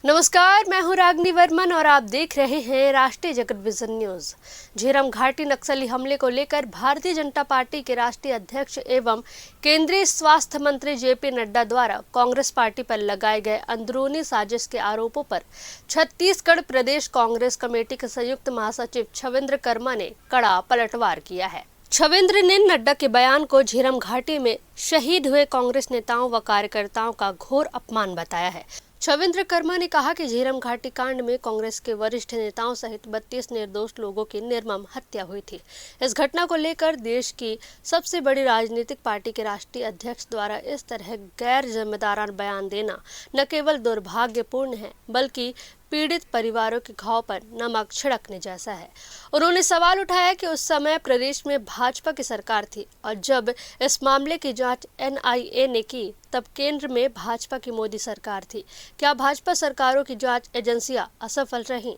नमस्कार, मैं हूं रागनी वर्मन और आप देख रहे हैं राष्ट्रीय जगत विजन न्यूज। झीरम घाटी नक्सली हमले को लेकर भारतीय जनता पार्टी के राष्ट्रीय अध्यक्ष एवं केंद्रीय स्वास्थ्य मंत्री जेपी नड्डा द्वारा कांग्रेस पार्टी पर लगाए गए अंदरूनी साजिश के आरोपों पर छत्तीसगढ़ प्रदेश कांग्रेस कमेटी के संयुक्त महासचिव छविंद्र कर्मा ने कड़ा पलटवार किया है। छविंद्र ने नड्डा के बयान को झीरम घाटी में शहीद हुए कांग्रेस नेताओं व कार्यकर्ताओं का घोर अपमान बताया है। छविंद्र कर्मा ने कहा कि झीरम घाटी कांड में कांग्रेस के वरिष्ठ नेताओं सहित 32 निर्दोष लोगों की निर्मम हत्या हुई थी। इस घटना को लेकर देश की सबसे बड़ी राजनीतिक पार्टी के राष्ट्रीय अध्यक्ष द्वारा इस तरह गैर जिम्मेदाराना बयान देना न केवल दुर्भाग्यपूर्ण है बल्कि पीड़ित परिवारों के घाव पर नमक छिड़कने जैसा है। उन्होंने सवाल उठाया कि उस समय प्रदेश में भाजपा की सरकार थी और जब इस मामले की जांच NIA ने की तब केंद्र में भाजपा की मोदी सरकार थी। क्या भाजपा सरकारों की जांच एजेंसियां असफल रहीं?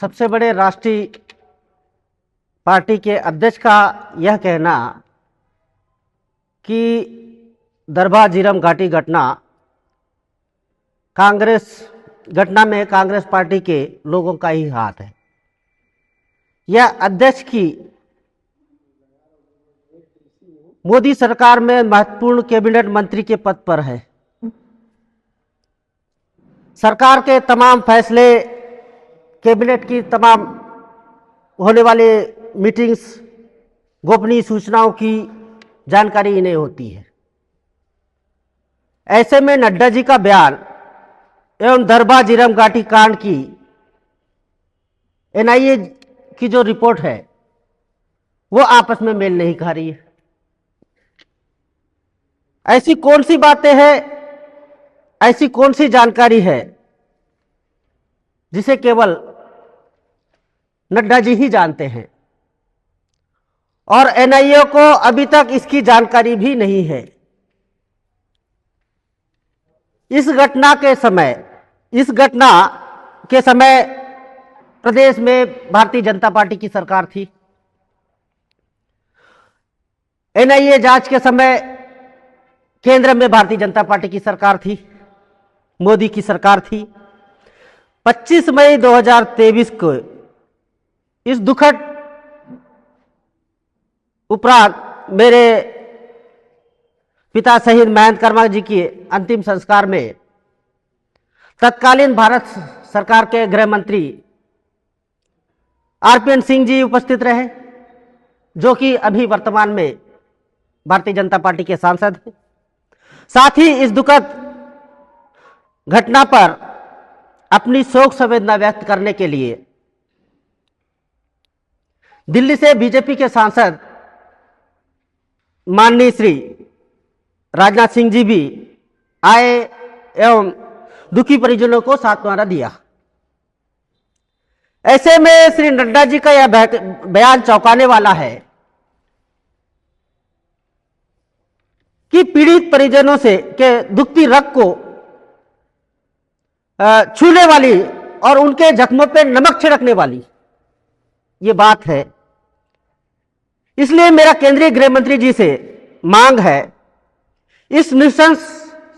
सबसे बड़े राष्ट्रीय पार्टी के अध्यक्ष का यह कहना कि दरभा झीरम घाटी घटना में कांग्रेस पार्टी के लोगों का ही हाथ है। यह अध्यक्ष की मोदी सरकार में महत्वपूर्ण कैबिनेट मंत्री के पद पर है। सरकार के तमाम फैसले, कैबिनेट की तमाम होने वाले मीटिंग्स, गोपनीय सूचनाओं की जानकारी इन्हें होती है। ऐसे में नड्डा जी का बयान एवं दरभा झीरम घाटी कांड की NIA की जो रिपोर्ट है वो आपस में मेल नहीं खा रही है। ऐसी कौन सी बातें हैं, ऐसी कौन सी जानकारी है जिसे केवल नड्डा जी ही जानते हैं और NIA को अभी तक इसकी जानकारी भी नहीं है। इस घटना के समय प्रदेश में भारतीय जनता पार्टी की सरकार थी। NIA जांच के समय केंद्र में भारतीय जनता पार्टी की सरकार थी, मोदी की सरकार थी। 25 मई 2023 को इस दुखद उपरांत मेरे पिता शहीद महेंद्र कर्मा जी की अंतिम संस्कार में तत्कालीन भारत सरकार के गृह मंत्री RPN सिंह जी उपस्थित रहे, जो कि अभी वर्तमान में भारतीय जनता पार्टी के सांसद हैं। साथ ही इस दुखद घटना पर अपनी शोक संवेदना व्यक्त करने के लिए दिल्ली से बीजेपी के सांसद माननीय श्री राजनाथ सिंह जी भी आए एवं दुखी परिजनों को सांत्वना दिया। ऐसे में श्री नड्डा जी का यह बयान चौंकाने वाला है कि पीड़ित परिजनों से के दुखती रग को छूने वाली और उनके जख्मों पर नमक छिड़कने वाली ये बात है। इसलिए मेरा केंद्रीय गृह मंत्री जी से मांग है, इस नृशंस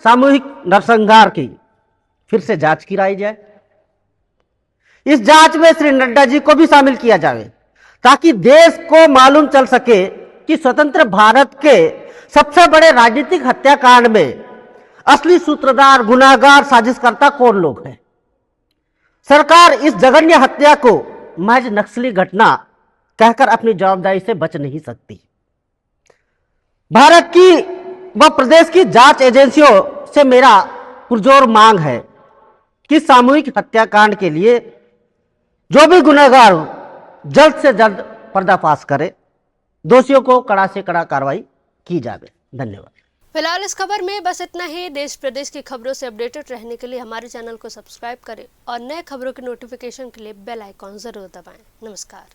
सामूहिक नरसंहार की फिर से जांच कराई जाए। इस जांच में श्री नड्डा जी को भी शामिल किया जाए ताकि देश को मालूम चल सके कि स्वतंत्र भारत के सबसे बड़े राजनीतिक हत्याकांड में असली सूत्रधार, गुनाहगार, साजिशकर्ता कौन लोग हैं। सरकार इस जघन्य हत्या को महज नक्सली घटना कहकर अपनी जवाबदारी से बच नहीं सकती। भारत की व प्रदेश की जांच एजेंसियों से मेरा पुरजोर मांग है कि सामूहिक हत्याकांड के लिए जो भी गुनहगार हो जल्द से जल्द पर्दाफाश करे, दोषियों को कड़ा से कड़ा कार्रवाई की जाए। धन्यवाद। फिलहाल इस खबर में बस इतना ही। देश प्रदेश की खबरों से अपडेटेड रहने के लिए हमारे चैनल को सब्सक्राइब करें और नए खबरों की नोटिफिकेशन के लिए बेल आइकॉन जरूर दबाएं। नमस्कार।